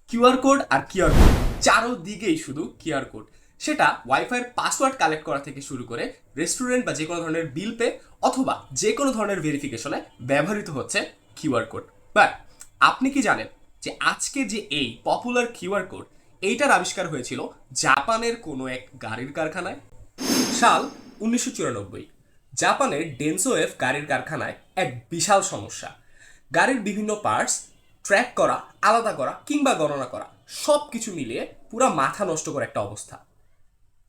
QR code আর QR code, চারোদিকেই শুধু QR code. সেটা ওয়াইফাইয়ের password collect করা থেকে শুরু করে রেস্টুরেন্ট বা যে কোনো ধরনের বিল পে অথবা যে কোনো ধরনের ভেরিফিকেশনে ব্যবহৃত হচ্ছে কিউআর কোড। বাট আপনি কি জানেন যে আজকে যে এই পপুলার কিউআর কোড এইটার আবিষ্কার হয়েছিল জাপানের কোনো এক গাড়ির কারখানায়? সাল 1994। জাপানের ডেনসোএফ গাড়ির কারখানায় এক বিশাল সমস্যা। গাড়ির বিভিন্ন পার্টস ট্র্যাক করা, আলাদা করা কিংবা গণনা করা, সব কিছু মিলিয়ে পুরা মাথা নষ্ট করে একটা অবস্থা।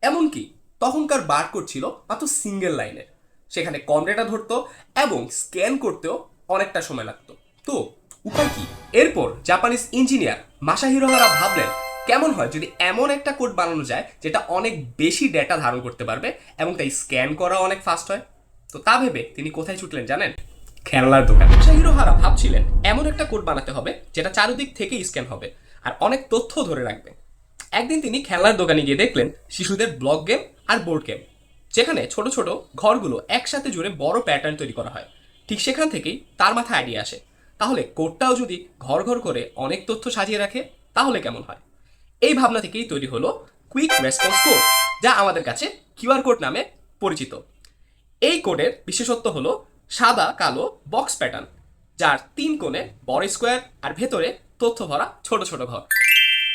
এমনকি তখনকার বারকোড ছিল মাত্র সিঙ্গেল লাইনের, সেখানে কম ডেটা ধরতো এবং স্ক্যান করতেও অনেকটা সময় লাগতো। তো উপায় কি? এরপর জাপানিজ ইঞ্জিনিয়ার মাসাহিরো হারা ভাবলেন কেমন হয় যদি এমন একটা কোড বানানো যায় যেটা অনেক বেশি ডেটা ধারণ করতে পারবে এবং তাই স্ক্যান করা অনেক ফাস্ট হয়। তো তা ভেবে তিনি কোথায় ছুটলেন জানেন? খেলনার দোকান। মাসাহিরো হারা ভাবছিলেন এমন একটা কোড বানাতে হবে যেটা চারিদিক থেকে স্ক্যান হবে আর অনেক তথ্য ধরে রাখবে। একদিন তিনি খেলনার দোকানে গিয়ে দেখলেন শিশুদের ব্লক গেম আর বোর্ড গেম, যেখানে ছোট ছোট ঘরগুলো একসাথে জুড়ে বড় প্যাটার্ন তৈরি করা হয়। ঠিক সেখান থেকেই তার মাথায় আইডিয়া আসে, তাহলে কোডটাও যদি ঘর ঘর করে অনেক তথ্য সাজিয়ে রাখে তাহলে কেমন হয়। এই ভাবনা থেকেই তৈরি হলো কুইক রেসপন্স কোড, যা আমাদের কাছে কিউআর কোড নামে পরিচিত। এই কোডের বিশেষত্ব হলো সাদা কালো বক্স প্যাটার্ন, যার তিন কোণে বড় স্কোয়ার আর ভেতরে তথ্য ভরা ছোট ছোট ঘর।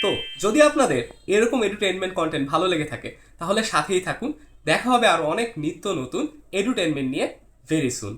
তো যদি আপনাদের এরকম এডুটেনমেন্ট কন্টেন্ট ভালো লেগে থাকে তাহলে সাথেই থাকুন। দেখা হবে আরো অনেক নিত্য নতুন এডুটেনমেন্ট নিয়ে ভেরি সুন।